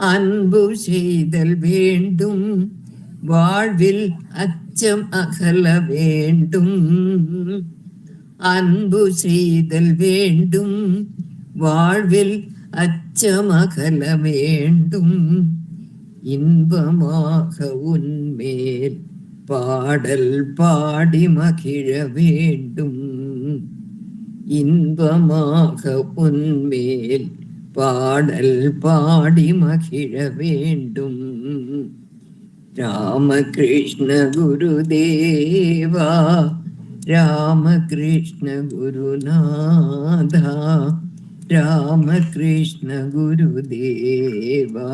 அன்பு செய்தல் வேண்டும், வாழ்வில் அச்சம் அகல வேண்டும். அன்பு செய்தல் வேண்டும், வாழ்வில் அச்சம் அகல வேண்டும். இன்பமாக உன்மேல் பாடல் பாடி மகிழ வேண்டும். இன்பமாக உன்மேல் பாடல் பாடி மகிழ வேண்டும். ராமகிருஷ்ண குருதேவா, ராமகிருஷ்ண குருநாதா, ராமகிருஷ்ண குருதேவா,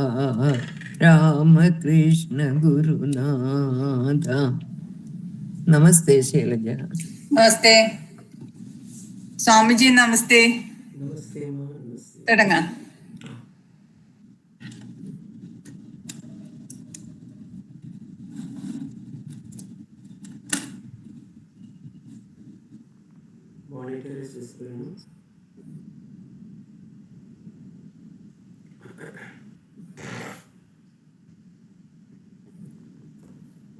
ராமகிருஷ்ண குருநாதா. நமஸ்தே शैलजा. नमस्ते स्वामी जी. नमस्ते. नमस्ते माँ. तड़ंगा. Monitor is whispering.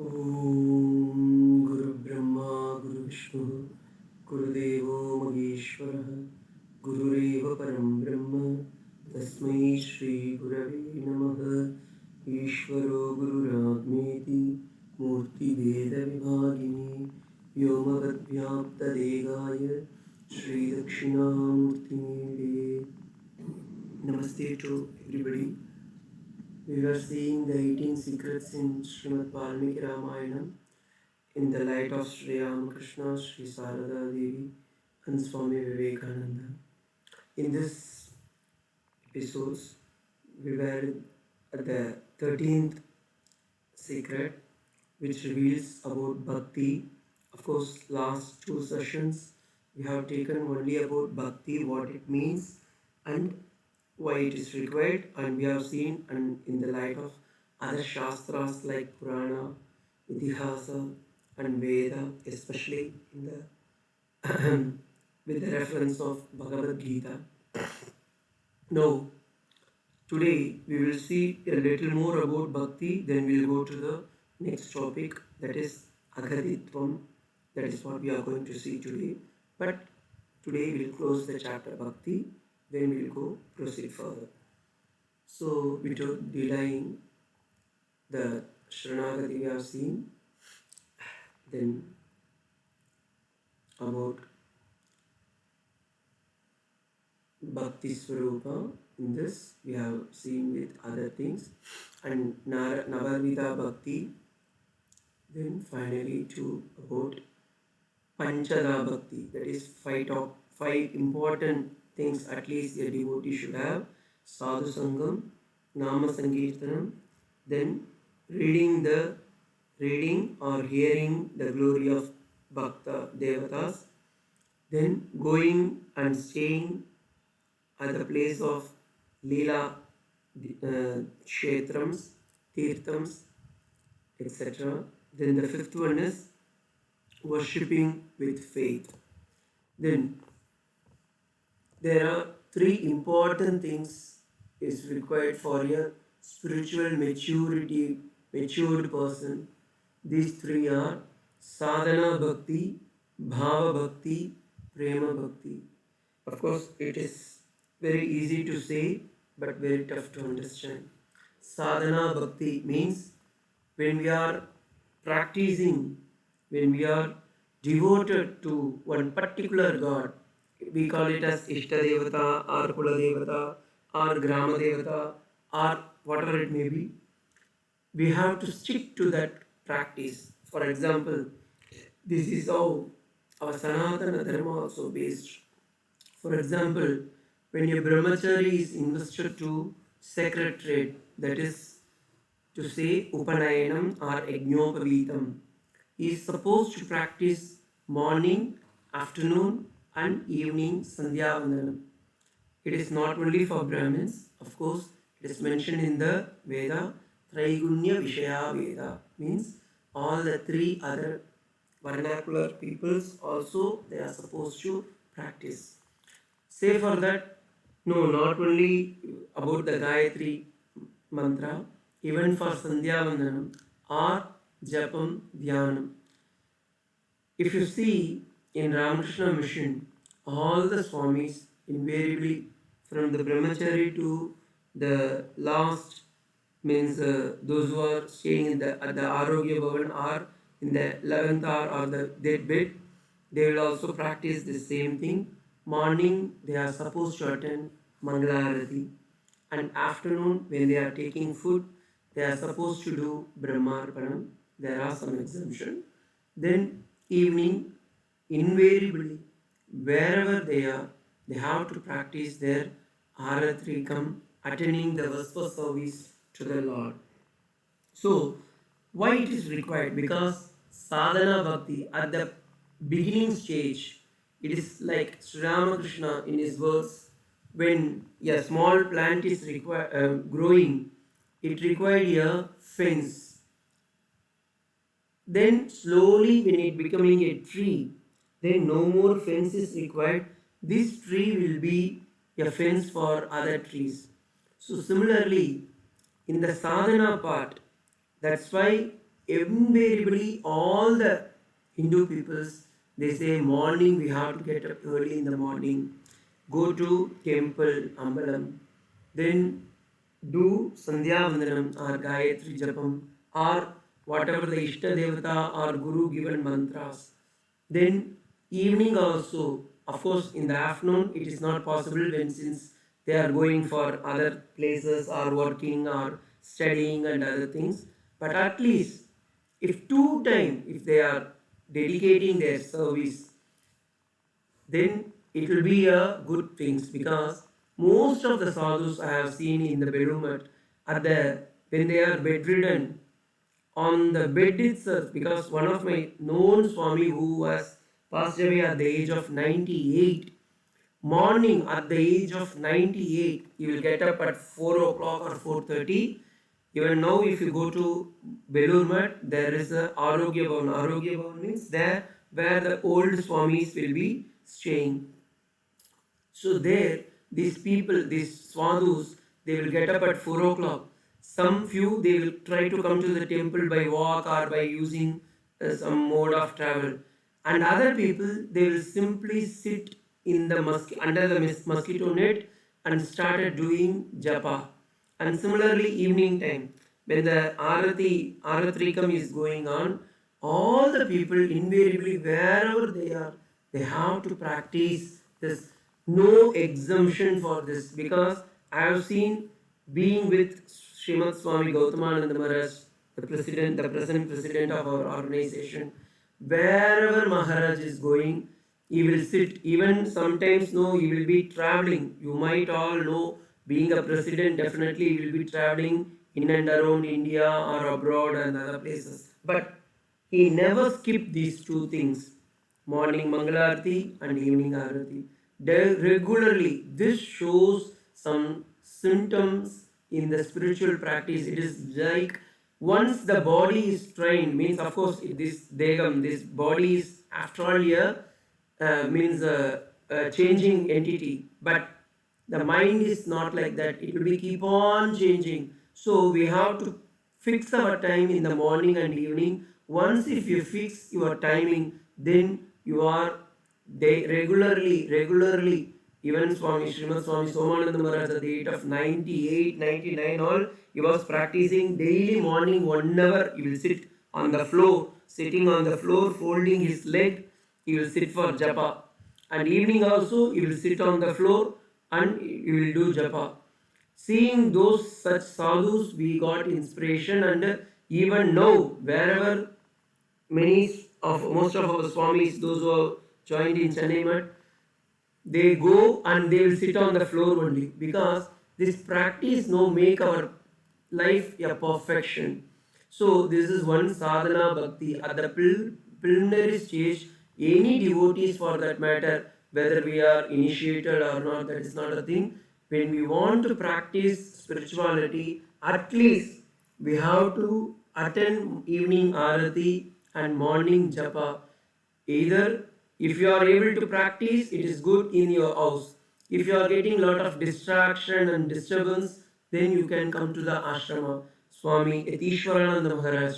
Om Guru Brahma Guru Vishnu Gurudevo Maheshwara Gurureva Param Brahma Tasmai Shri Gurave Namaha. Ishvaro Gururagmeti Murti Veda Vibhagini Vyomavad Vyapta Devaya Shri Dakshinamurti. Namaste to everybody. We were seeing the 18 secrets in Srimad Valmiki Ramayan in the light of Sri Ramakrishna, Sri Sarada Devi and Swami Vivekananda. In this episodes, we were at the 13th secret, which reveals about Bhakti. Of course, last two sessions we have taken only about Bhakti, what it means and why it is required, and we have seen and in the light of other Shastras like Purana, Itihasa and Veda, especially in the with the reference of Bhagavad Gita. Now, today we will see a little more about Bhakti, then we will go to the next topic, that is Agaditvam. That is what we are going to see today. But today we will close the chapter Bhakti, then we will go proceed further. So, without delaying, the Sharanagati we have seen, then about Bhakti Swarupa. In this we have seen with other things, and Navavida Bhakti, then finally to about Panchada Bhakti, that is five important things at least a devotee should have: Sadhu Sangam, Nama Sankirtanam, then reading or hearing the glory of Bhakta Devatas, then going and staying at the place of Leela Kshetrams, Tirthams, etc. Then the fifth one is worshipping with faith. Then there are three important things is required for a spiritual matured person. These three are Sadhana Bhakti, Bhava Bhakti, Prema Bhakti. Of course, it is very easy to say but very tough to understand. Sadhana Bhakti means when we are practicing, when we are devoted to one particular God, we call it as Ishta Devata or Kula Devata or Grama Devata or whatever it may be, we have to stick to that practice. For example, this is how our Sanatana Dharma also based. For example, when a brahmachari is invested to sacred trade, that is to say Upanayanam or Yajnopavitam, he is supposed to practice morning, afternoon and evening Sandhya Vandanam. It is not only for Brahmins, of course, it is mentioned in the Veda, Traigunya Vishaya Veda, means all the three other vernacular peoples also they are supposed to practice. Say for that, no, not only about the Gayatri mantra, even for Sandhya Vandanam or Japam Dhyanam. If you see in Ramakrishna mission, all the Swamis invariably from the Brahmachari to the last means those who are staying in the at the Arogya Bhavan or in the 11th hour or the deathbed, they will also practice the same thing. Morning they are supposed to attend Mangalarati, and afternoon when they are taking food they are supposed to do Brahmarpanam. There are some exemption. Then evening, invariably, wherever they are, they have to practice their Aratrikam, attending the Vesper service to the Lord. So, why it is required? Because sadhana bhakti at the beginning stage, it is like Sri Ramakrishna in his words, when a small plant is growing, it required a fence. Then slowly when it becoming a tree, then no more fence is required. This tree will be a fence for other trees. So similarly, in the sadhana part, that's why invariably all the Hindu peoples, they say morning we have to get up early in the morning, go to temple, Ambalam, then do Sandhya Vandanam or Gayatri Japam or whatever the Ishta Devata or Guru given mantras. Then evening also, of course in the afternoon it is not possible when since they are going for other places or working or studying and other things. But at least if two time if they are dedicating their service, then it will be a good things, because most of the sadhus I have seen in the Bedumat at the when they are bedridden on the bed itself, because one of my known Swami who was passed away at the age of 98, morning at the age of 98 he will get up at 4 o'clock or 4:30. Even now if you go to Belur Mat, there is a Arogya Bhavan. Arogya Bhavan means there where the old Swamis will be staying. So there, these people, these sadhus, they will get up at 4 o'clock. Some few, they will try to come to the temple by walk or by using some mode of travel. And other people, they will simply sit in the under the mosquito net and started doing japa. And similarly, evening time, when the Aratrikam is going on, all the people invariably, wherever they are, they have to practice this. No exemption for this, because I have seen being with Srimad Swami Gautamananda Maharaj, the present president of our organization, wherever Maharaj is going, he will sit. Even sometimes, no, he will be traveling. You might all know, being a president, definitely he will be traveling in and around India or abroad and other places. But he never skipped these two things, morning Mangalarti and evening Arati. Regularly, this shows some symptoms in the spiritual practice. It is like once the body is trained, means of course this degam, this body is after all here means a changing entity, but the mind is not like that. It will be keep on changing. So we have to fix our time in the morning and evening. Once if you fix your timing, then you are regularly, even Swami Srimad Swami Somananda Maharaj at the age of 98, 99, all, he was practicing daily morning 1 hour. He will sit on the floor, sitting on the floor, folding his leg, he will sit for japa. And evening also, he will sit on the floor and he will do japa. Seeing those such sadhus, we got inspiration, and even now, wherever most of our swamis, those who have joined in Chennai Mat, they go and they will sit on the floor only, because this practice no make our life a perfection. So this is one sadhana bhakti at the preliminary stage. Any devotees for that matter, whether we are initiated or not, that is not a thing. When we want to practice spirituality, at least we have to attend evening arati and morning japa. Either if you are able to practice, it is good in your house. If you are getting lot of distraction and disturbance, then you can come to the ashrama. Swami Yatishwarananda Maharaj,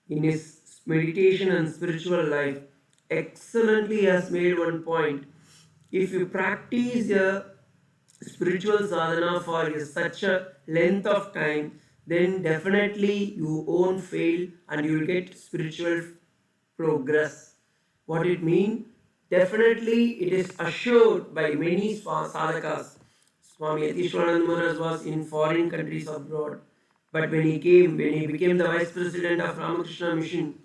in his meditation and spiritual life, excellently has made one point. If you practice a spiritual sadhana for such a length of time, then definitely you won't fail and you will get spiritual progress. What it mean? Definitely it is assured by many sadhakas. Swami Yatishwarananda Maharaj was in foreign countries abroad. But when he became the vice president of Ramakrishna Mission,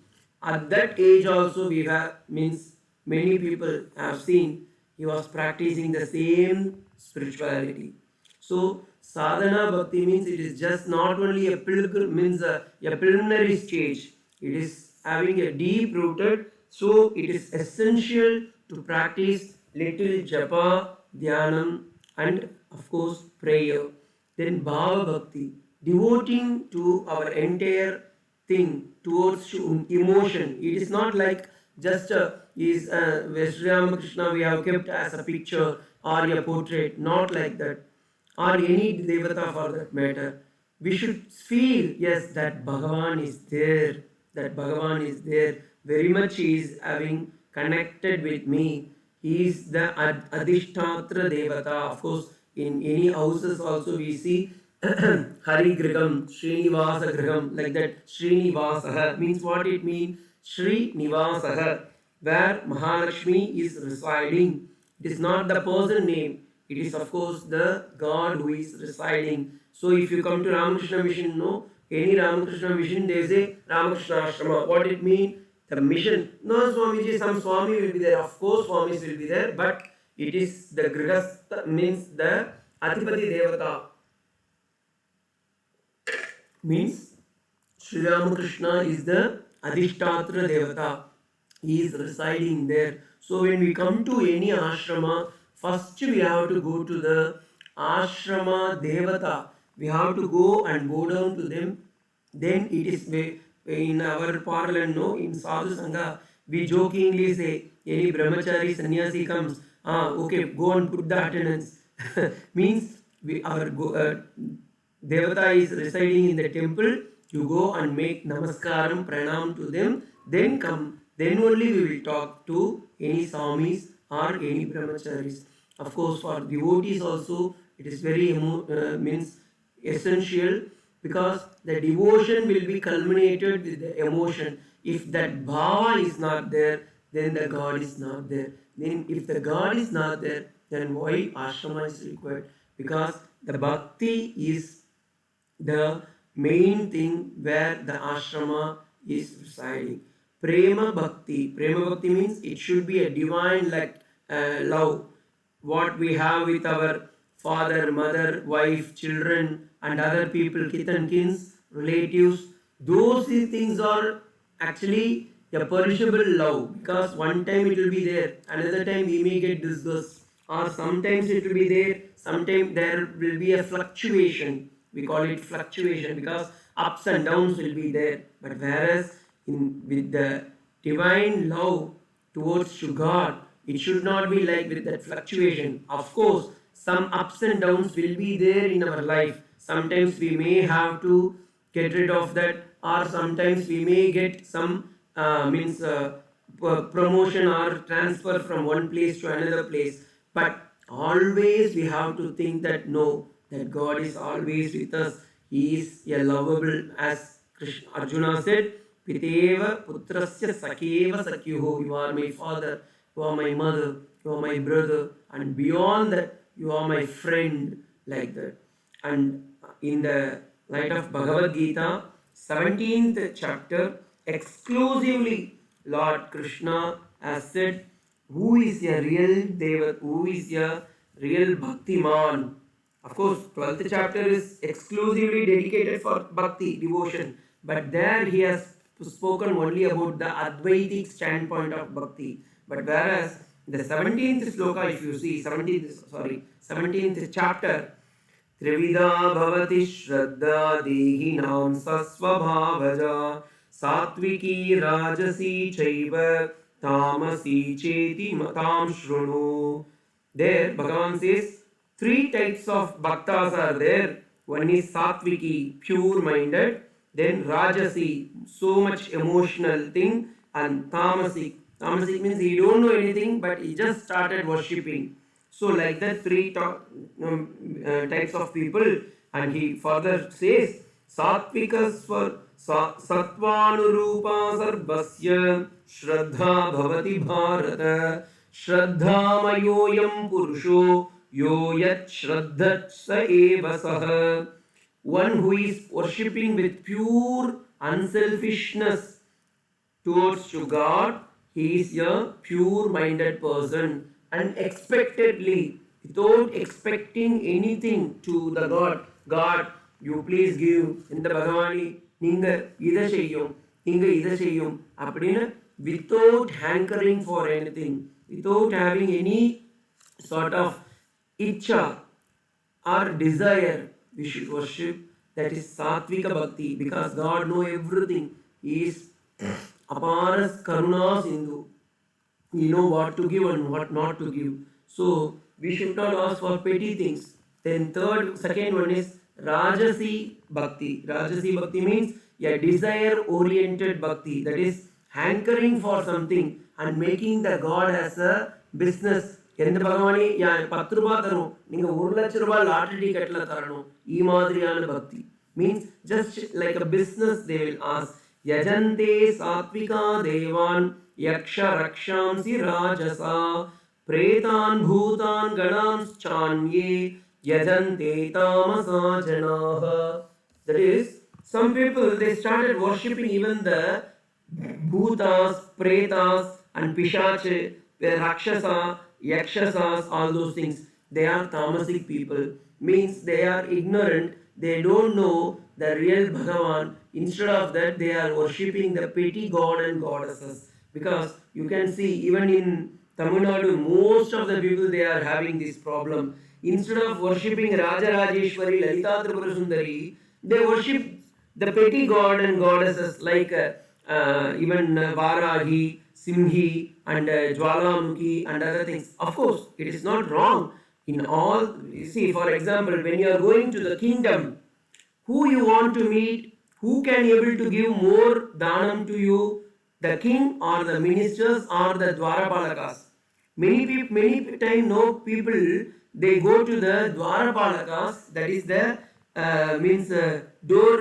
at that age also we have means many people have seen he was practicing the same spirituality. So sadhana bhakti means it is just not only a a preliminary stage. It is having a deep rooted. So it is essential to practice little japa, dhyanam, and of course prayer. Then bhava bhakti, devoting to our entire thing towards emotion. It is not like just Sri Ramakrishna we have kept as a picture or a portrait, not like that, or any devata for that matter. We should feel, yes, that Bhagavan is there, that Bhagavan is there, very much he is having connected with me. He is the Adhishtatra Devata. Of course, in any houses also we see Hari Griham, Srinivasa Griham, like that. Srinivasaha means what it means? Srinivasaha, where Mahalakshmi is residing. It is not the person name. It is of course the God who is residing. So if you come to Ramakrishna Mission, no, any Ramakrishna Mission, they say Ramakrishna Ashrama. What it means? The mission. No, Swamiji, some Swami will be there. Of course, Swamis will be there, but it is the Grihastha means the Adhipati Devata. Means Sri Ramakrishna is the Adhishtatra Devata. He is residing there. So when we come to any ashrama, first we have to go to the ashrama Devata. We have to go and bow down to them. Then it is in our parlance, no, in Sadhu Sangha, we jokingly say, any brahmachari sannyasi comes, okay, go and put the attendance. Means our Devata is residing in the temple, you go and make namaskaram, pranam to them, then come, then only we will talk to any swamis or any brahmacharis. Of course, for devotees also, it is very means essential, because the devotion will be culminated with the emotion. If that bhava is not there, then the God is not there. Then if the God is not there, then why ashrama is required? Because the bhakti is the main thing where the ashrama is residing. Prema bhakti. Prema bhakti means it should be a divine like love. What we have with our father, mother, wife, children, and other people, kith and kins, relatives, those things are actually a perishable love, because one time it will be there, another time we may get disgust, or sometimes it will be there, sometimes there will be a fluctuation. We call it fluctuation because ups and downs will be there. But whereas with the divine love towards to God, it should not be like with that fluctuation. Of course, some ups and downs will be there in our life. Sometimes we may have to get rid of that, or sometimes we may get some promotion or transfer from one place to another place. But always we have to think that no, that God is always with us. He is a lovable, as Krishna, Arjuna said, Piteva putrasya sakeva sakyuho. You are my father, you are my mother, you are my brother, and beyond that, you are my friend, like that. And in the light of Bhagavad Gita, 17th chapter, exclusively Lord Krishna has said, who is a real Deva, who is a real Bhaktiman. Of course, 12th chapter is exclusively dedicated for Bhakti, devotion. But there he has spoken only about the Advaitic standpoint of Bhakti. But whereas the 17th sloka, if you see, 17th chapter, त्रिविधा भवति श्रद्धा देहिनां सस्वभावजा सात्विकी राजसी चैव तामसी चेति मतां शृणु. There Bhagavan says three types of bhaktas are there. One is Satviki, pure-minded. Then Rajasi, so much emotional thing. And Tamasic. Tamasic means he don't know anything, but he just started worshipping. So like that, types of people. And he further says, Satvikas for Satvanurupa sarvasya Shraddha bhavati bharata Shraddhamayoyam purusho yo yat shraddhat sa eva sah. One who is worshipping with pure unselfishness towards to God, he is a pure-minded person, unexpectedly, without expecting anything to the God. God, you please give in the Bhagavani, Ninga Ida Sheyum, Ninga Ida Sheyum, Appadina, without hankering for anything, without having any sort of itcha our desire, we should worship. That is Satvika Bhakti, because God knows everything. He is Aparas Karuna Sindhu. You know what to give and what not to give. So we should not ask for petty things. Then second one is Rajasi Bhakti. Rajasi Bhakti means a desire-oriented Bhakti. That is hankering for something and making the God as a business. எந்த பகவானே 10 ரூபாய் தரும் நீங்க 1 லட்ச ரூபாய் lottery டிக்கெட்ல தரணும் மாதிரியான பக்தி means just like a business they will ask yajante satvika devan yaksha rakshamsi rajasa pretan bhutan ganams chanye yajante tamasa janaha. That is, some people they started worshipping even the bhutas, pretas and pishache, rakshasa, yakshasas, all those things. They are tamasic people. Means they are ignorant. They don't know the real Bhagavan. Instead of that, they are worshipping the petty god and goddesses. Because you can see even in Tamil Nadu, most of the people they are having this problem. Instead of worshipping Raja Rajeshwari, Lalita Tripura Sundari, they worship the petty god and goddesses like even Varahi, Simhi, and Jwalamukhi, and other things. Of course, it is not wrong. In all, you see, for example, when you are going to the kingdom, who you want to meet, who can able to give more dhanam to you, the king or the ministers or the dwarapalakas. Many time no people they go to the dwarapalakas, that is the means door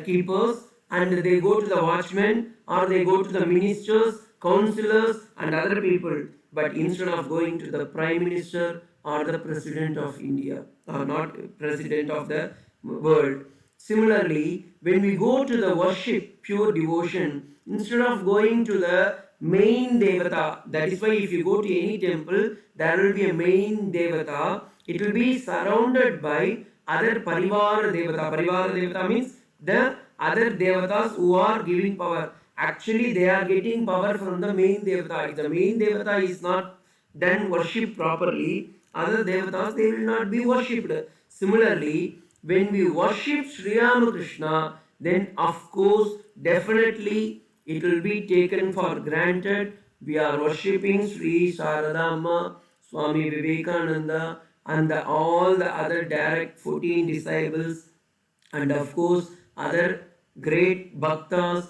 keepers, and they go to the watchmen or they go to the ministers, councillors and other people. But instead of going to the prime minister or the president of India or not president of the world. Similarly, when we go to the worship, pure devotion, instead of going to the main devata, that is why if you go to any temple, there will be a main devata. It will be surrounded by other parivara devata. Parivara devata means the other devatas who are giving power. Actually, they are getting power from the main devata. If the main devata is not done worship properly, other devatas they will not be worshipped. Similarly, when we worship Sri Ramakrishna, then of course, definitely it will be taken for granted. We are worshipping Sri Sharadama, Swami Vivekananda, and all the other direct 14 disciples, and of course other great bhaktas,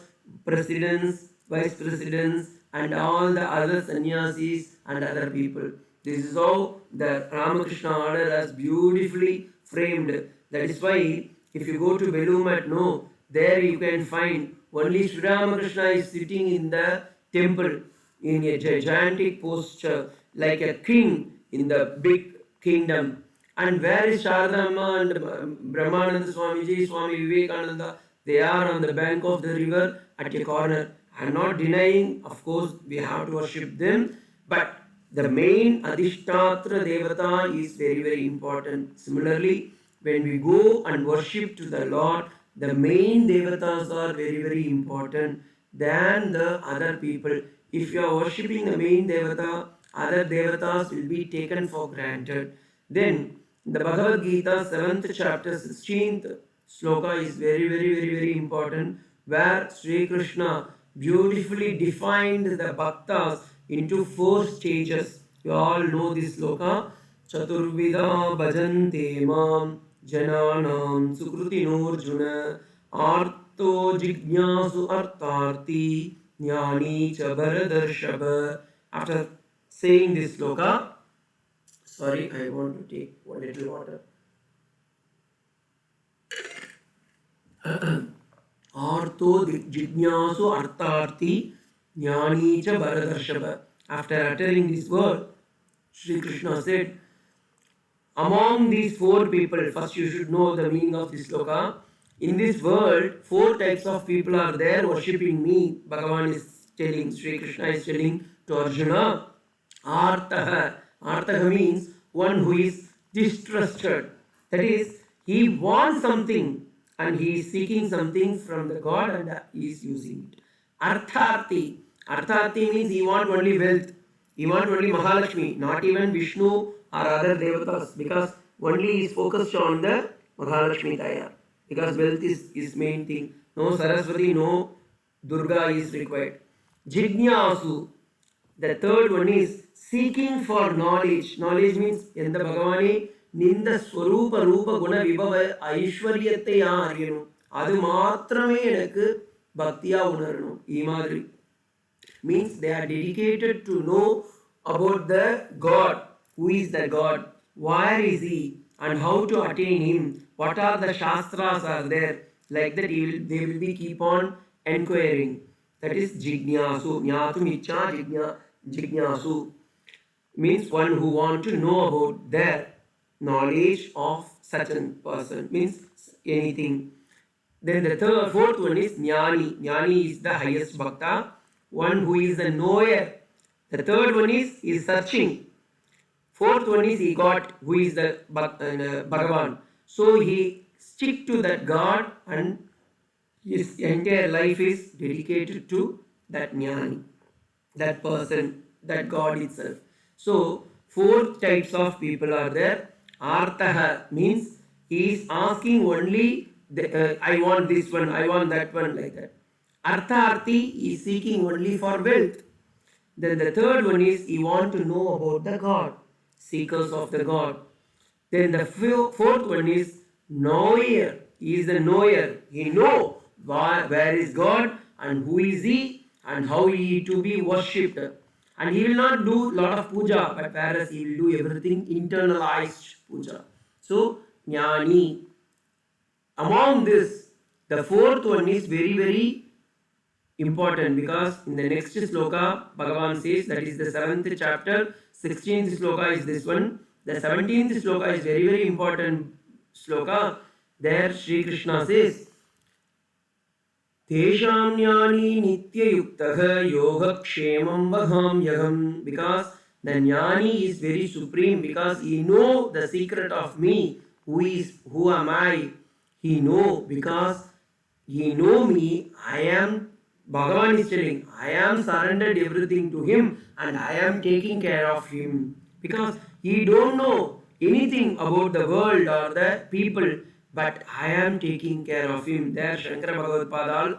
presidents, vice presidents, and all the other sannyasis and other people. This is how the Ramakrishna order has beautifully framed. That is why if you go to Belumat, no, there you can find only Sri Ramakrishna is sitting in the temple in a gigantic posture like a king in the big kingdom. And where is Sharadamma and Brahmananda Swamiji, Swami Vivekananda? They are on the bank of the river at a corner. I am not denying, of course, we have to worship them, but the main Adhishtatra Devata is very, very important. Similarly, when we go and worship to the Lord, the main Devatas are very, very important than the other people. If you are worshipping the main Devata, other Devatas will be taken for granted. Then, the Bhagavad Gita, 7th chapter, 16th sloka is very, very, very, very important, where Sri Krishna beautifully defined the bhaktas into 4 stages. You all know this sloka. Chaturvida bhajante mam Jananam Sukrutinurjuna Arto Jignasu Artarti Jnani cha Bharadarshava. After saying this sloka, sorry, I want to take one little water. Arto Jignasu Artarti Jnani cha Bharadarshava. After uttering this word, Sri Krishna said, among these four people, first you should know the meaning of this sloka. In this world, four types of people are there worshipping me. Bhagavan is telling, Sri Krishna is telling to Arjuna, Artaha. Artaha means one who is distrusted. That is, he wants something and he is seeking something from the God and he is using it. Artharti. Artharti means he wants only wealth. He wants only Mahalakshmi, not even Vishnu or other devatas, because only is focused on the Mahalakshmi Daya. Because wealth is main thing. No Saraswati, no Durga is required. Jignasu. The third one is seeking for knowledge. Knowledge means Yanda Bhagavane Ninda Swarupa Rupa Guna Vibhava Aishwaryate Aryanum. Adu Matrame Enaku Bhaktiya Unaranu. Imadri. Means they are dedicated to know about the God. Who is the God? Where is He? And how to attain Him? What are the Shastras are there? Like that they will be keep on enquiring. That is Jignasu. Jnatum Icha Jignasu. Means one who want to know about their knowledge of such a person. Means anything. Then the fourth one is Jnani. Jnani is the highest bhakta, one who is a knower. The third one is searching. Fourth one is he got, who is the Bhagavan. So he stick to that God and his entire life is dedicated to that Jnani, that person, that God itself. So four types of people are there. Artaha means he is asking only I want this one, I want that one, like that. Artharti is seeking only for wealth. Then the third one is he want to know about the God, seekers of the God. Then the fourth one is knower. He is the knower. He know where is God and who is He and how He to be worshipped. And he will not do lot of puja, but whereas he will do everything internalized puja. So Jnani. Among this, the fourth one is very, very important, because in the next sloka, Bhagavan says, that is the 7th chapter, 16th sloka is this one. The 17th sloka is very, very important sloka. There Sri Krishna says, Tesham jnani nityayuktaha yogakshemam vadhamyaham. Because the jnani is very supreme, because he know the secret of me, who am I. He know, because he know me, I am, Bhagavan is telling, I am surrendered everything to him and I am taking care of him. Because he don't know anything about the world or the people, but I am taking care of him. There Shankara Bhagavad Padal,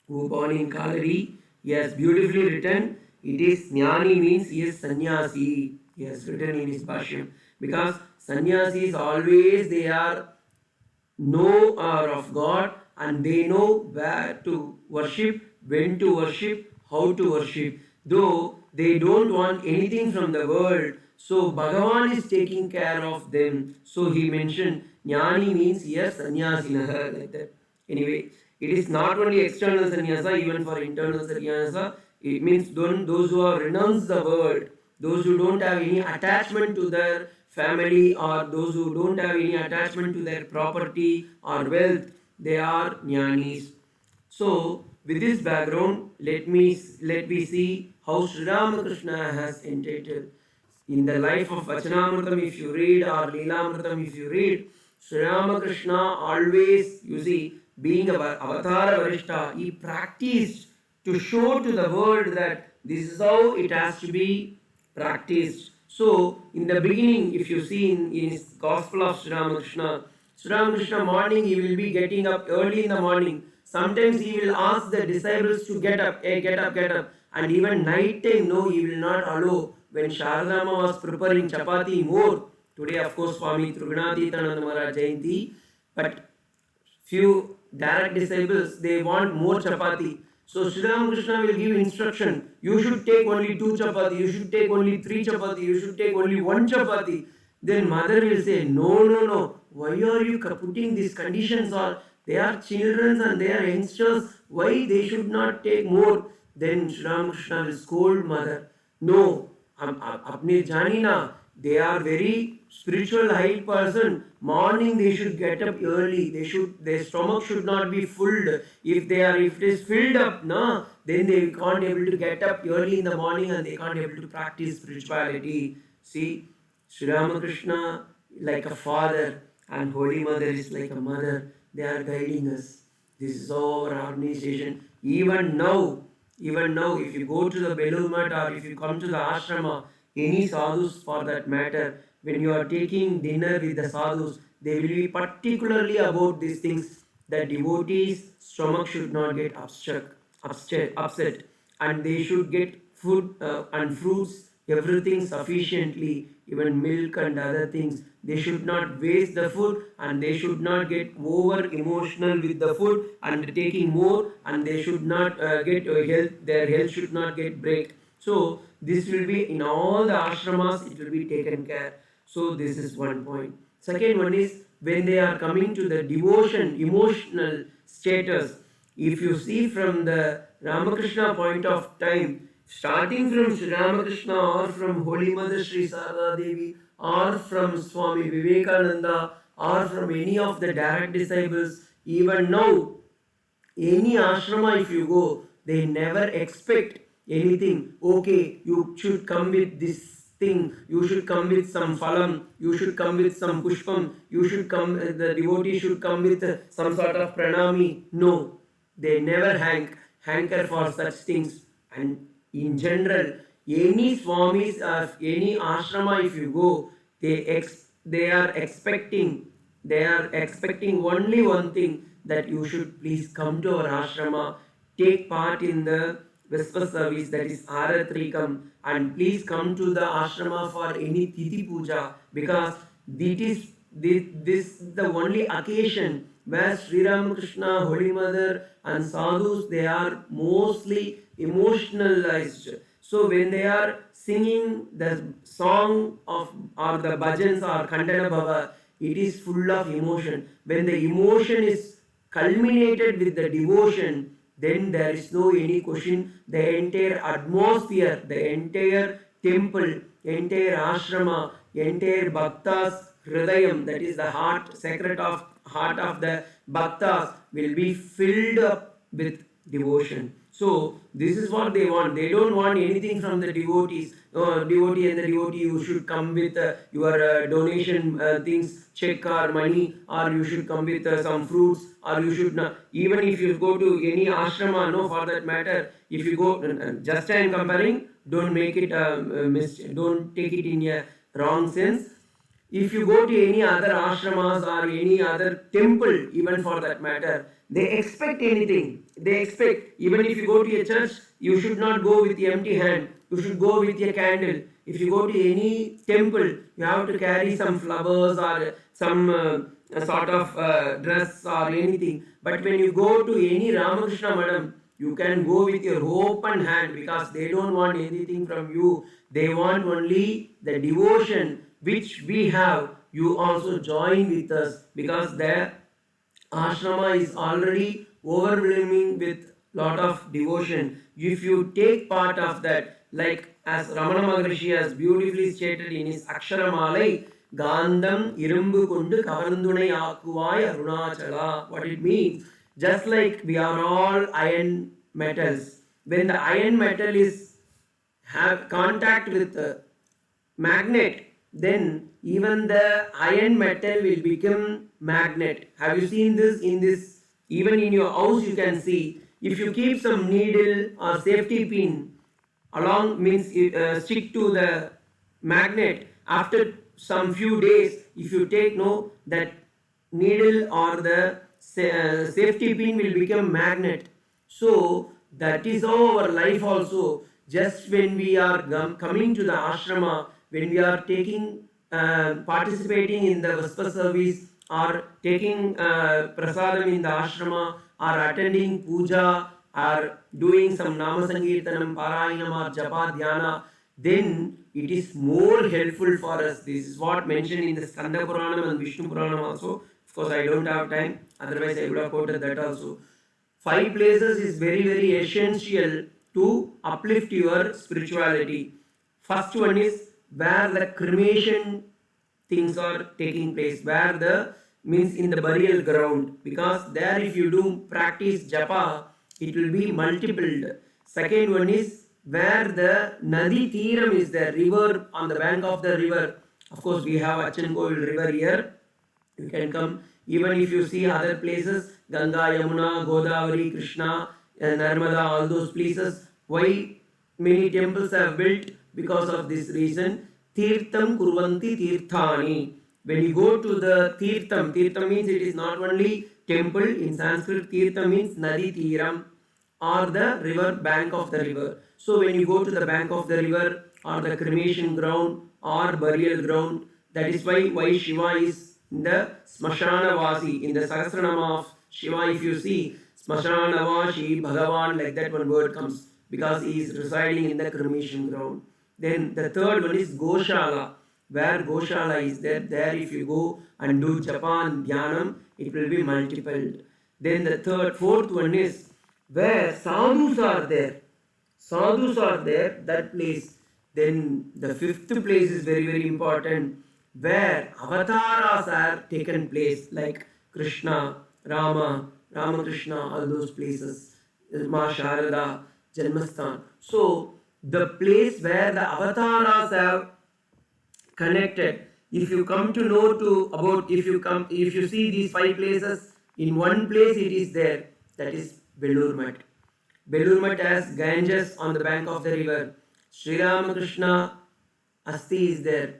who born in Kalari, he has beautifully written, it is Jnani means he is sannyasi. He has written in his Bhashyam. Because sannyasis always they are knower of God and they know where to worship, when to worship, how to worship. Though they don't want anything from the world, so Bhagavan is taking care of them. So he mentioned Jnani means here sannyasinaha, like that. Anyway, it is not only external sannyasa, even for internal sannyasa. It means those who have renounced the world, those who don't have any attachment to their family, or those who don't have any attachment to their property or wealth, they are jnanis. So, with this background, let me see how Sri Ramakrishna has entitled. In the life of Vachanamritam, if you read, or Leelamritam, if you read, Sri Ramakrishna always, you see, being a Avatara Varishta, he practiced to show to the world that this is how it has to be practiced. So, in the beginning, if you see in his Gospel of Sri Ramakrishna morning he will be getting up early in the morning. Sometimes he will ask the disciples to get up, hey, get up, get up. And even night time, no, he will not allow. When Sharadama was preparing chapati more Today, of course, Swami Trughanathitananda Maharaj Jayanti, but few direct disciples, they want more chapati. So Sri Ramakrishna will give instruction. You should take only 2 chapati. You should take only 3 chapati. You should take only 1 chapati. Then mother will say, no, no, no. Why are you putting these conditions on? They are children and they are youngsters. Why they should not take more? Then Sri Ramakrishna will scold mother. No, apne jani na. They are very spiritual high person. Morning they should get up early. Their stomach should not be filled. If it is filled up, na, then they can't able to get up early in the morning and they can't able to practice spirituality. See, Sri Ramakrishna like a father and Holy Mother is like a mother. They are guiding us. This is our organization. Even now, if you go to the Belur Math or if you come to the ashrama, any sadhus for that matter, when you are taking dinner with the sadhus, they will be particularly about these things. The devotees' stomach should not get upset, and they should get food and fruits, everything sufficiently, even milk and other things. They should not waste the food and they should not get over emotional with the food and taking more, and they should not get their health should not get break. So this will be in all the ashramas, it will be taken care. So this is one point. Second one is when they are coming to the devotion, emotional status. If you see from the Ramakrishna point of time, starting from Sri Ramakrishna or from Holy Mother Sri Sarada Devi or from Swami Vivekananda or from any of the direct disciples, even now, any ashrama if you go, they never expect anything. Okay, you should come with this thing, you should come with some phalam, you should come with some pushpam, you should come, the devotee should come with some sort of pranami. No, they never hanker for such things. And in general, any swamis or any ashrama if you go, they are expecting only one thing, that you should please come to our ashrama, take part in the Vespa service, that is Aratrikam, and please come to the ashrama for any Tithi Puja, because this is the only occasion where Sri Ramakrishna, Holy Mother and sadhus, they are mostly emotionalized. So when they are singing the song of or the bhajans or Khandana Bhava, it is full of emotion. When the emotion is culminated with the devotion, then there is no any question. The entire atmosphere, the entire temple, entire ashrama, entire bhaktas hridayam, that is the heart of the bhaktas, will be filled up with devotion. So this is what they want. They don't want anything from the devotees. Devotee and the devotee, you should come with your donation things, check or money, or you should come with some fruits, or you should not. Even if you go to any ashrama, no, for that matter, if you go, just I am comparing, don't make it don't take it in a wrong sense. If you go to any other ashramas or any other temple, even for that matter, they expect anything. They expect, even if you go to a church, you should not go with the empty hand. You should go with a candle. If you go to any temple, you have to carry some flowers or some sort of dress or anything. But when you go to any Ramakrishna Madam, you can go with your open hand, because they don't want anything from you. They want only the devotion which we have. You also join with us, because the ashrama is already overwhelming with lot of devotion. If you take part of that, like as Ramana Maharshi has beautifully stated in his Aksharamalai, Gandham Irumbu Kundu Kavandunai Akuvai Arunachala. What it means, just like we are all iron metals. When the iron metal is have contact with the magnet, then even the iron metal will become magnet. Have you seen this in this? Even in your house you can see, if you keep some needle or safety pin along, means stick to the magnet, after some few days, if you take no, that needle or the safety pin will become magnet. So that is how our life also. Just when we are coming to the ashrama, when we are taking participating in the Vespa service or taking prasadam in the ashrama or attending puja or doing some nama sankirtanam, parayinam or japa dhyana, then it is more helpful for us. This is what mentioned in the Skanda Puranam and Vishnu Puranam also. Of course, I don't have time, otherwise I would have quoted that also. 5 places is very, very essential to uplift your spirituality. First one is where the cremation things are taking place, where the means in the burial ground, because there if you do practice japa, it will be multiplied. Second one is where the nadi Thiram is there, river on the bank of the river. Of course, we have Achankovil river here. You can come even if you see other places, Ganga, Yamuna, Godavari, Krishna, Narmada, all those places. Why many temples have built? Because of this reason. Tirtham kurvanti tirthani. When you go to the tirtham, tirtham means it is not only temple. In Sanskrit, tirtham means nadi tiram or the river bank of the river. So when you go to the bank of the river or the cremation ground or burial ground, that is why Shiva is in the Smashana Vasi, in the Sahasranama of Shiva. If you see Smashana Vashi, Bhagavan, like that one word comes because he is residing in the cremation ground. Then the third one is Goshala, where Goshala is there. There if you go and do Japan Dhyanam, it will be multiplied. Then the fourth one is where sadhus are there. Sadhus are there, that place. Then the fifth place is very, very important, where avatars are taken place, like Krishna, Rama, Ramakrishna, all those places, Ma Sharada, Janmastan. So, the place where the avatars have connected, if you come to know to about, if you see these 5 places, in one place it is there, that is Belur Mat. Belur Mat has Ganges on the bank of the river. Sri Ramakrishna Asti is there.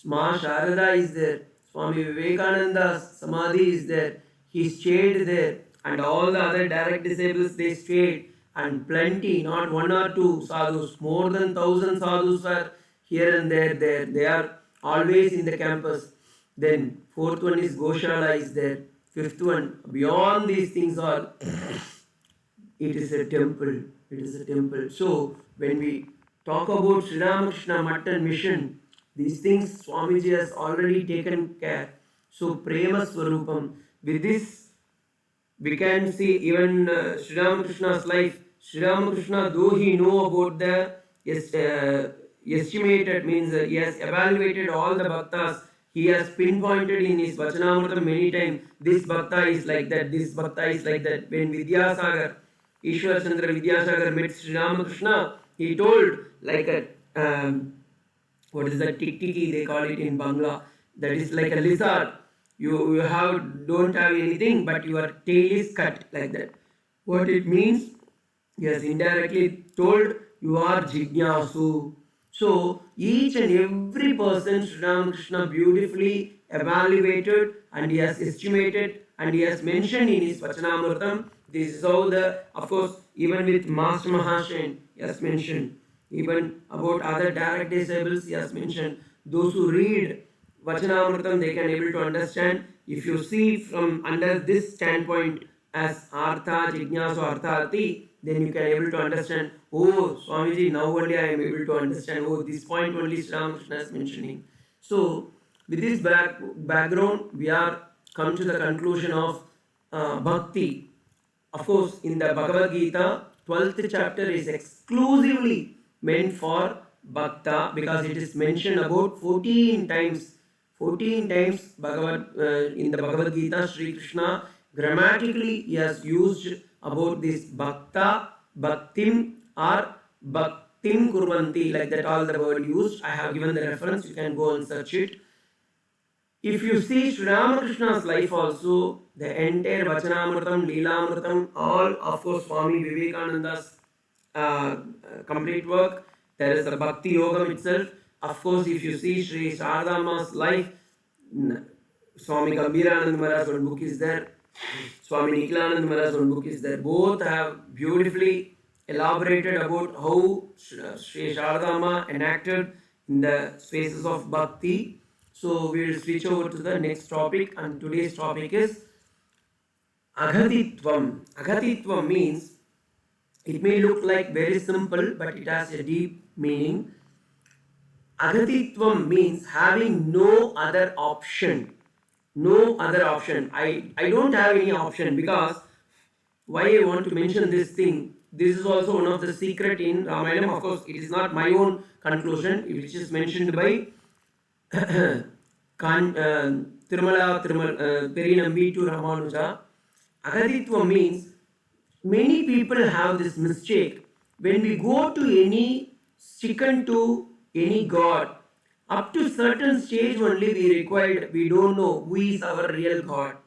Ma Sharada is there. Swami Vivekananda's Samadhi is there. He stayed there. And all the other direct disciples, they stayed. And plenty, not one or two sadhus, more than 1,000 sadhus are here and there. They are always in the campus. Then fourth one is Goshala is there. Fifth one, beyond these things all, it is a temple. It is a temple. So when we talk about Sri Ramakrishna Matan mission, these things Swamiji has already taken care. So Prema Swarupam. With this, we can see even Sri Ramakrishna's life. Sri Ramakrishna, though he know about the estimated, means he has evaluated all the bhaktas, he has pinpointed in his Vachanamrita many times, this bhakta is like that, this bhakta is like that. When Vidyasagar, Ishwar Chandra Vidyasagar met Sri Ramakrishna, he told like a, what is that, tiktiki they call it in Bangla, that is like a lizard. You don't have anything, but your tail is cut like that. What it means? Yes, indirectly told you are Jignasu. So each and every person Sri Ramakrishna beautifully evaluated and he has estimated and he has mentioned in his Vachanamritam. This is how the, of course, even with Master Mahashayan, he has mentioned. Even about other direct disciples, he has mentioned. Those who read Vachanamritam, they can able to understand. If you see from under this standpoint as Artha, Jignasu, Artha, Arti, then you can able to understand, oh, Swamiji, now only I am able to understand, oh, this point only Sri Ramakrishna is mentioning. So, with this background, we are come to the conclusion of Bhakti. Of course, in the Bhagavad Gita, 12th chapter is exclusively meant for Bhakta because it is mentioned about 14 times. 14 times in the Bhagavad Gita, Sri Krishna grammatically he has used about this Bhakta, Bhaktim or Bhaktim Kurvanti, like that all the word used. I have given the reference, you can go and search it. If you see Sri Ramakrishna's life also, the entire Vachanamritam, Leelamritam, all of course Swami Vivekananda's complete work, there is the Bhakti Yogam itself. Of course, if you see Sri Sharadama's life, Swami Gambhiranand Maharaj's one book is there, Swami Nikhilanand Maharaj's one book is there. Both have beautifully elaborated about how Sri Sharadama enacted in the spaces of Bhakti. So we will switch over to the next topic, and today's topic is Aghaditvam. Aghaditvam means, it may look like very simple, but it has a deep meaning. Aghaditvam means having no other option. No other option. I don't have any option, because why I want to mention this thing. This is also one of the secret in Ramayanam. Of course, it is not my own conclusion, which is mentioned by Tirumala Perinambi to Ramanuja. Aghaditva means, many people have this mistake. When we go to any, chicken to any god, up to certain stage only we don't know who is our real god,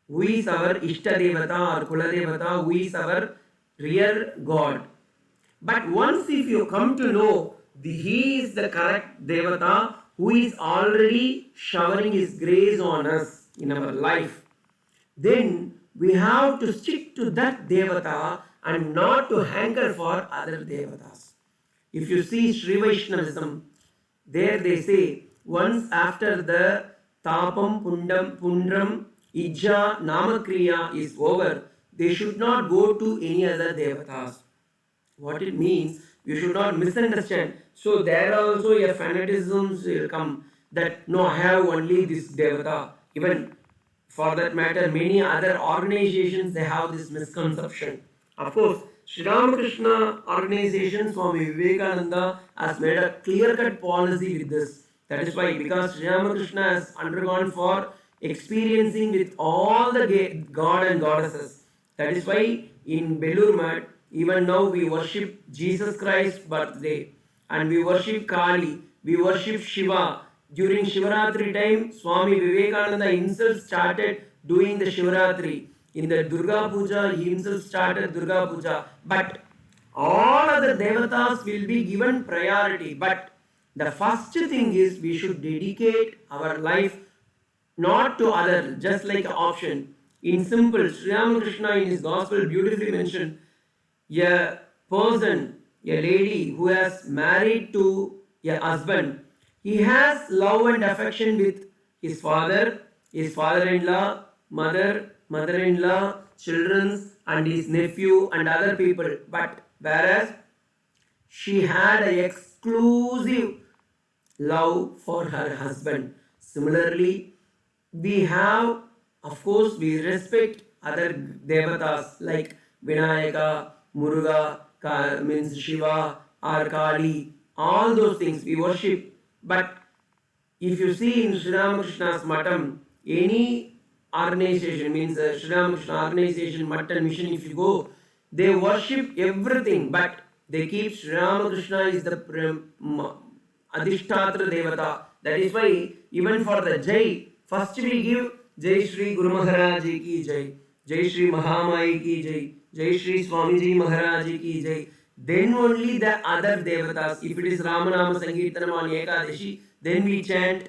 who is our Ishta Devata or Kula Devata, who is our real god. But once if you come to know he is the correct Devata who is already showering his grace on us in our life, then we have to stick to that Devata and not to hanker for other Devatas. If you see Sri Vaishnavism, there they say, once after the Tapam Pundram Ijja Namakriya is over, they should not go to any other Devatas. What it means, you should not misunderstand. So there also a fanaticism will come that no, I have only this Devata. Even for that matter, many other organizations, they have this misconception. Of course, Sri Ramakrishna organization, Swami Vivekananda has made a clear-cut policy with this. That is why, because Sri Ramakrishna has undergone for experiencing with all the god and goddesses. That is why in Belur Mat, even now we worship Jesus Christ's birthday, and we worship Kali, we worship Shiva. During Shivaratri time, Swami Vivekananda himself started doing the Shivaratri. In the Durga Puja, he himself started Durga Puja. But all other devatas will be given priority. But the first thing is, we should dedicate our life not to other, just like an option. In simple, Sri Ramakrishna in his gospel beautifully mentioned, a person, a lady who has married to a husband, he has love and affection with his father-in-law, mother-in-law, children, and his nephew and other people. But whereas she had an exclusive love for her husband. Similarly, we have, of course, we respect other devatas like Vinayaka, Muruga, means Shiva or Kali, all those things we worship. But if you see in Sri Ramakrishna's Matam, any organization, means Sri Ramakrishna organization, Matam mission, if you go, they worship everything, but they keep Sri Ramakrishna is the Adhishtatra Devata. That is why even for the Jai, first we give Jai Shri Guru Maharaj ki Jai, Jai Shri Mahamai ki Jai, Jai Shri Swamiji Maharaj ki Jai. Then only the other Devatas. If it is Ramanama Sankirtanam on Ekadashi, then we chant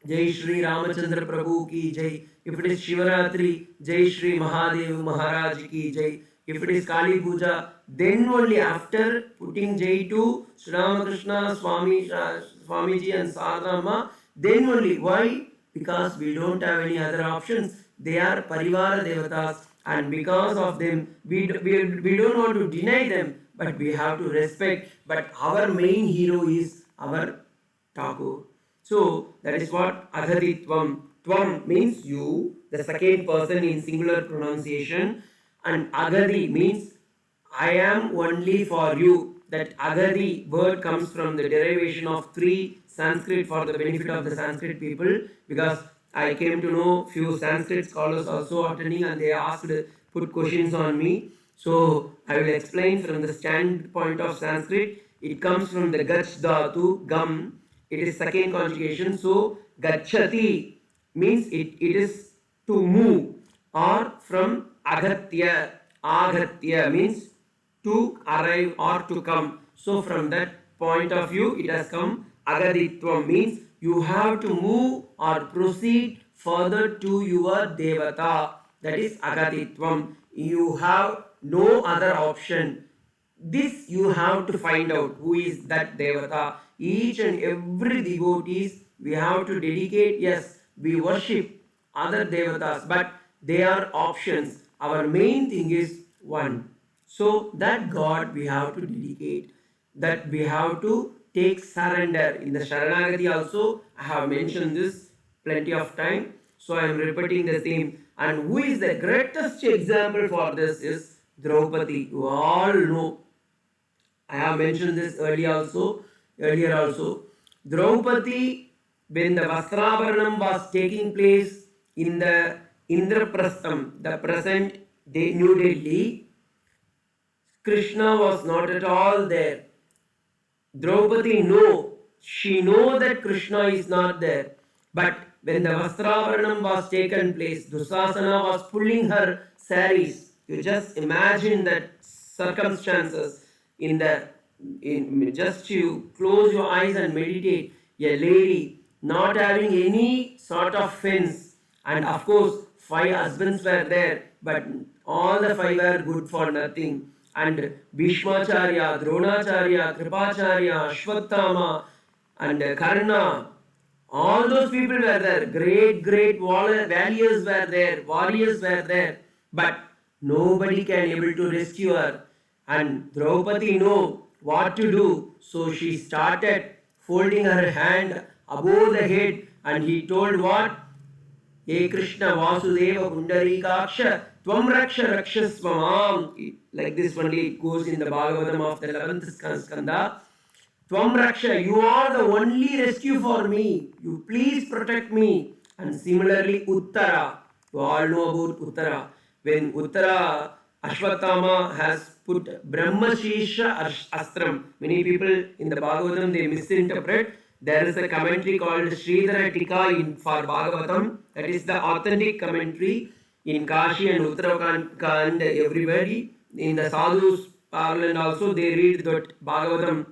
Jai Shri Ramachandra Prabhu ki Jai. If it is Shivaratri, Jai Shri Mahadev Maharaj ki Jai. If it is Kali Puja, then only after putting Jai to Sri Ramakrishna, Swamiji and Sadhama, then only. Why? Because we don't have any other options. They are Parivara Devatas, and because of them, we don't want to deny them, but we have to respect. But our main hero is our Thakur. So that is what Aghaditvam. Tvam means you, the second person in singular pronunciation, and Aghadi means I am only for you. That Aghadi word comes from the derivation of three Sanskrit for the benefit of the Sanskrit people, because I came to know few Sanskrit scholars also attending, and they asked, put questions on me. So I will explain from the standpoint of Sanskrit. It comes from the Gach Dhatu, Gam. It is second conjugation. So Gachati means it is to move, or from Aghatya. Aghatya means to arrive or to come. So from that point of view, it has come. Agaditvam means you have to move or proceed further to your Devata. That is Agaditvam. You have no other option. This you have to find out who is that Devata. Each and every devotees we have to dedicate. Yes, we worship other devatas, but they are options. Our main thing is one. So that God we have to dedicate, that we have to take surrender. In the Sharanagati also, I have mentioned this plenty of time. So I am repeating the theme. And who is the greatest example for this is Draupadi. You all know. I have mentioned this earlier also. Draupadi, when the Vastravaranam was taking place in the Indraprastham, the present New Delhi, Krishna was not at all there. Draupadi she know that Krishna is not there. But when the Vastravaranam was taken place, Dusasana was pulling her saris. You just imagine that circumstances in the just you close your eyes and meditate. A lady not having any sort of fence, and of course 5 husbands were there, but all the 5 were good for nothing. And Bhishmacharya, Dronacharya, Kripacharya, Ashwatthama, and Karna, all those people were there. Great warriors were there. But nobody can able to rescue her. And Draupadi know what to do. So she started folding her hand above the head, and he told what? Hey Krishna Vasudeva Pundarikaksha Tvam Raksha Rakshasvamam. Like this only it goes in the Bhagavatam of the 11th skanda. Tvam Raksha, you are the only rescue for me. You please protect me. And similarly Uttara. You all know about Uttara. When Uttara Ashwatthama has put Brahmashisha Astram. Many people in the Bhagavatam they misinterpret. There is a commentary called Sridhara Tika for Bhagavatam. That is the authentic commentary in Kashi and Uttarakhand. Everybody in the Sadhus parlance also they read that Bhagavatam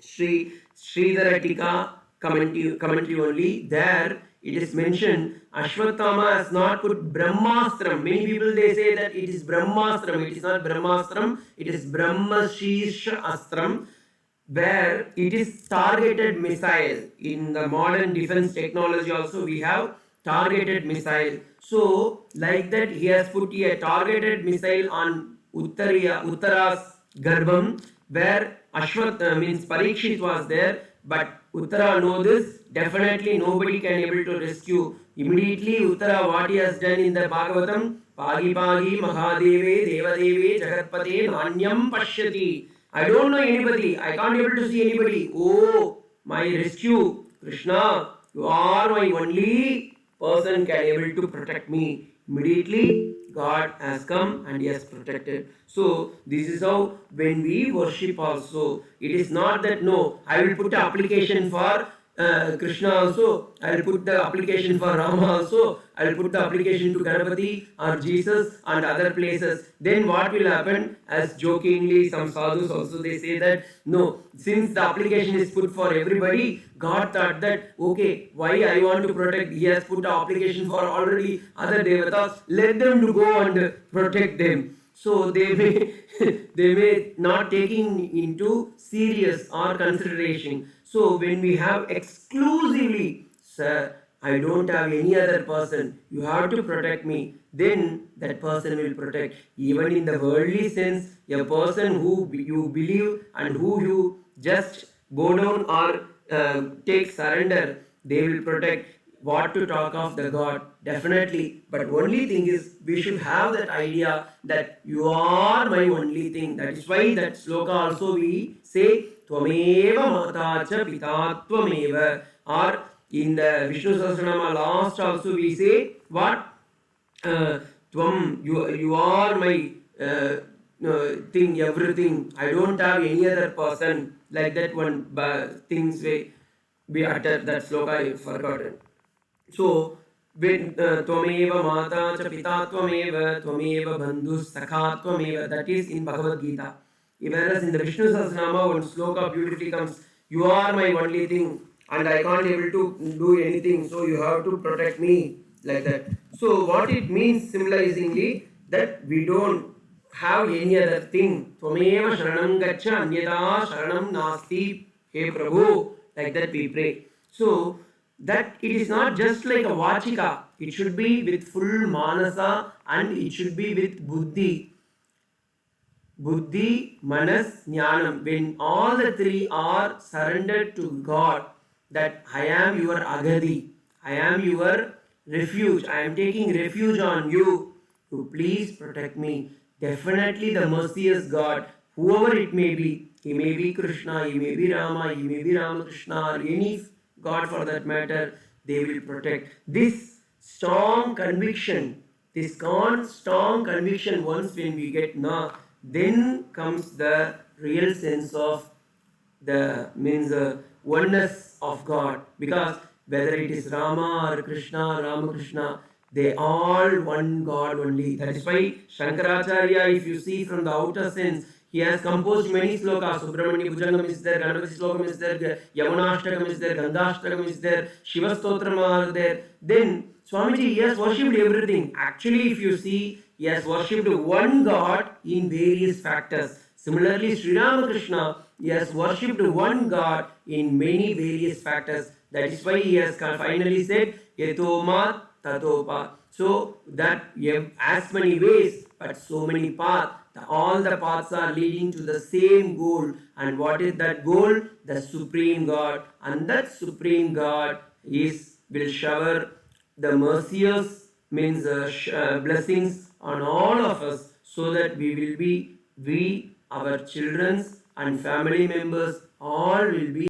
Sridhara Tika commentary only. There it is mentioned Ashwatthama has not put Brahmastram. Many people they say that it is Brahmastram. It is not Brahmastram. It is Brahmashirsha Astram, where it is targeted missile. In the modern defense technology also we have targeted missile. So like that he has put a targeted missile on Uttara's Garbham, where means Parikshit was there, but Uttara know this, definitely nobody can able to rescue. Immediately Uttara what he has done in the Bhagavatam, Pagi Pagi Mahadeve Devadeve Jagatpate Nanyam Pashyati. I don't know anybody, I can't able to see anybody. Oh, my rescue, Krishna, you are my only person can able to protect me. Immediately God has come and he has protected. So this is how when we worship also, it is not that no, I will put the application for Krishna also, I will put the application for Rama also, I will put the application to Ganapati or Jesus and other places. Then what will happen? As jokingly some sadhus also they say that no, since the application is put for everybody, God thought that okay, why I want to protect? He has put the application for already other devatas. Let them to go and protect them. So they may they may not taking into serious or consideration. So when we have exclusively, sir, I don't have any other person, you have to protect me, then that person will protect. Even in the worldly sense, a person who you believe and who you just bow down or take surrender, they will protect. What to talk of the God? Definitely. But only thing is, we should have that idea that you are my only thing. That is why that sloka also we say, Tvameva Matacha Pitattvameva. Or in the Vishnu Sahasranama last also we say, what? Tvam, you are my thing, everything. I don't have any other person. Like that one things we utter, that sloka I forgotten. So, when Tvameva Mata cha Pita Tvameva Bandhu Sakha Tvameva, that is in Bhagavad Gita. Whereas in the Vishnu Sahasranama, one sloka beautifully comes, you are my only thing and I can't able to do anything, so you have to protect me, like that. So what it means symbolizingly, that we don't have any other thing. Tvameva Sharanam Gacha Anyata Sharanam Nasti, Hey Prabhu, like that we pray. So that it is not just like a vachika, it should be with full manasa and it should be with buddhi. Buddhi, Manas, Jnanam. When all the three are surrendered to God, that I am your Agadi, I am your refuge, I am taking refuge on you, you please protect me. Definitely the merciless God, whoever it may be Krishna, he may be Rama, he may be Ramakrishna, or any God for that matter, they will protect. This strong conviction, strong conviction, once when we get na, then comes the real sense of the means oneness of God, because whether it is Rama or Krishna or Ramakrishna, they all one God only. That is why Shankaracharya, if you see from the outer sense, he has composed many slokas. Subramani Bhujangam is there, Ganapati Slokam is there, Yamunashtakam is there, Gangashtakam is there, Shivastotram are there. Then Swamiji, he has worshipped everything. Actually, if you see, he has worshipped one God in various factors. Similarly, Sri Ramakrishna, he has worshipped one God in many various factors. That is why he has finally said, Yetoma Tatopa. So, that you have as many ways, but so many paths. All the paths are leading to the same goal. And what is that goal? The Supreme God. And that Supreme God will shower the mercious means blessings on all of us, so that we, our children and family members, all will be